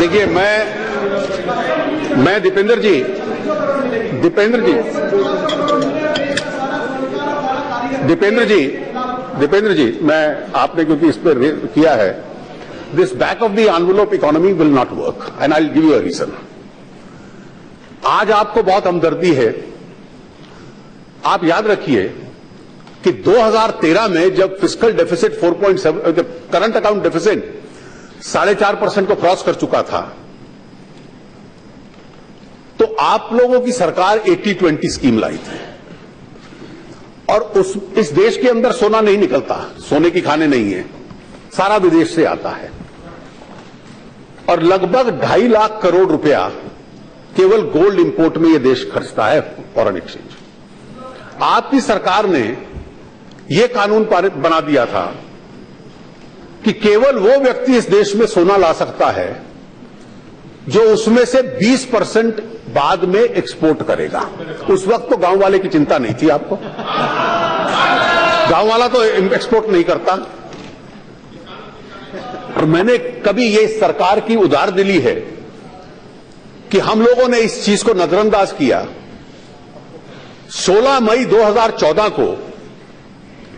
देखिए, मैं दीपेंद्र जी, मैं आपने क्योंकि इस पर किया है, this back of the envelope economy will not work and I will give you a reason. आज आपको बहुत हमदर्दी है। आप याद रखिए कि 2013 में जब फिस्कल डेफिसिट 4.7, जब करंट अकाउंट डेफिसिट 4.5% को क्रॉस कर चुका था, तो आप लोगों की सरकार 80-20 स्कीम लाई थी। और इस देश के अंदर सोना नहीं निकलता, सोने की खाने नहीं है, सारा विदेश से आता है। और लगभग 2.5 लाख करोड़ रुपया केवल गोल्ड इंपोर्ट में यह देश खर्चता है, फॉरेन एक्सचेंज। आपकी सरकार ने यह कानून पारित बना दिया था कि केवल वो व्यक्ति इस देश में सोना ला सकता है जो उसमें से 20% बाद में एक्सपोर्ट करेगा। उस वक्त तो गांव वाले की चिंता नहीं थी आपको, गांव वाला तो एक्सपोर्ट नहीं करता। और मैंने कभी ये सरकार की उदारदिली है कि हम लोगों ने इस चीज को नजरअंदाज किया। 16 मई 2014 को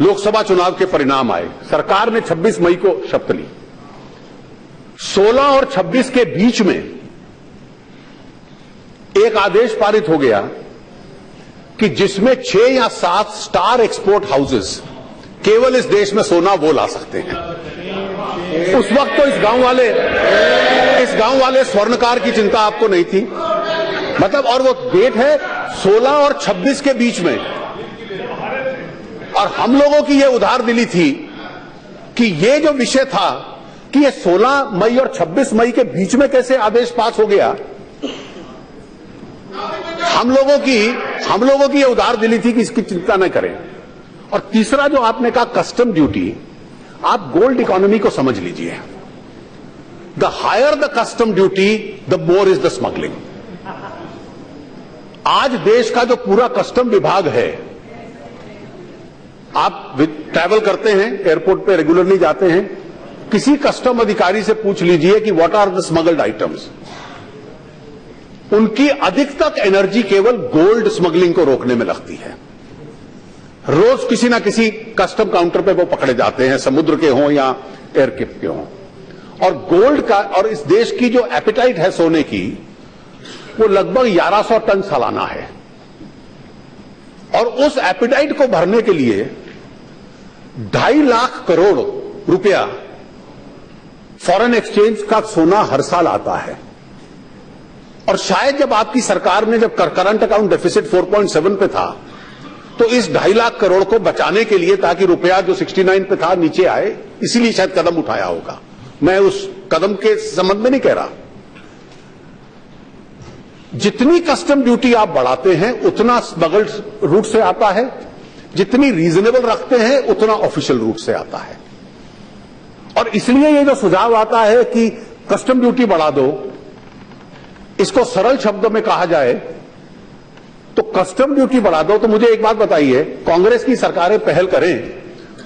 लोकसभा चुनाव के परिणाम आए, सरकार ने 26 मई को शपथ ली। 16 और 26 के बीच में एक आदेश पारित हो गया कि जिसमें 6 या 7 स्टार एक्सपोर्ट हाउसेस केवल इस देश में सोना वो ला सकते हैं। उस वक्त तो इस गांव वाले स्वर्णकार की चिंता आपको नहीं थी, मतलब। और वो डेट है 16 और 26 के बीच में। और हम लोगों की ये उधारदिली थी कि ये जो विषय था कि ये 16 मई और 26 मई के बीच में कैसे आदेश पास हो गया, हम लोगों की ये उधारदिली थी कि इसकी चिंता न करें। और तीसरा जो आपने कहा, कस्टम ड्यूटी, आप गोल्ड इकोनॉमी को समझ लीजिए। The higher the custom duty the more is the smuggling. आज देश का जो पूरा कस्टम विभाग है, आप ट्रैवल करते हैं, एयरपोर्ट पे रेगुलरली जाते हैं, किसी कस्टम अधिकारी से पूछ लीजिए कि what are the smuggled items. उनकी अधिकतर एनर्जी केवल गोल्ड स्मगलिंग को रोकने में लगती है। रोज किसी ना किसी कस्टम काउंटर पे वो पकड़े जाते हैं, समुद्र के हों या एयरक्राफ्ट के हों। और गोल्ड का, और इस देश की जो एपेटाइट है सोने की, वो लगभग 1100 टन सालाना है। और उस एपेटाइट को भरने के लिए 2.5 लाख करोड़ रुपया फॉरेन एक्सचेंज का सोना हर साल आता है। और शायद जब आपकी सरकार ने, जब करंट अकाउंट डेफिसिट 4.7 पे था, तो इस 2.5 लाख करोड़ को बचाने के लिए, ताकि रुपया जो 69 पे था नीचे आए, इसीलिए शायद कदम उठाया होगा। मैं उस कदम के संबंध में नहीं कह रहा। जितनी कस्टम ड्यूटी आप बढ़ाते हैं उतना स्मगल्ड रूट से आता है, जितनी रीजनेबल रखते हैं उतना ऑफिशियल रूट से आता है। और इसलिए ये जो सुझाव आता है कि कस्टम ड्यूटी बढ़ा दो, इसको सरल शब्दों में कहा जाए तो कस्टम ड्यूटी बढ़ा दो। तो मुझे एक बात बताइए, कांग्रेस की सरकारें पहल करें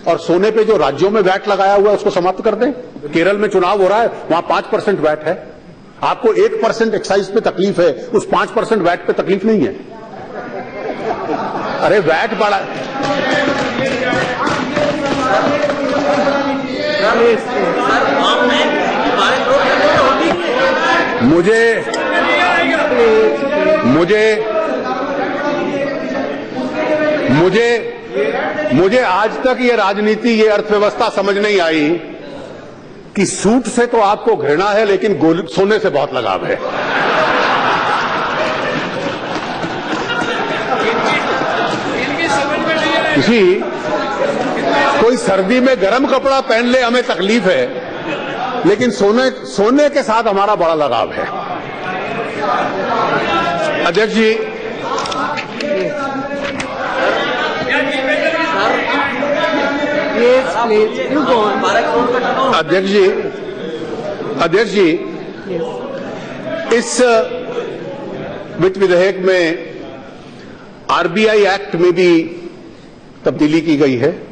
और सोने पे जो राज्यों में वैट लगाया हुआ है उसको समाप्त कर दें। केरल में चुनाव हो रहा है, वहां 5% वैट है। आपको 1% एक्साइज पे तकलीफ है, उस 5% वैट पे तकलीफ नहीं है। अरे वैट बढ़ा, मुझे आज तक ये राजनीति, ये अर्थव्यवस्था समझ नहीं आई कि सूट से तो आपको घृणा है लेकिन सोने से बहुत लगाव है। किसी कोई सर्दी में गर्म कपड़ा पहन ले हमें तकलीफ है, लेकिन सोने के साथ हमारा बड़ा लगाव है। अध्यक्ष जी, अध्यक्ष जी, इस वित्त विधेयक में आरबीआई एक्ट में भी तब्दीली की गई है।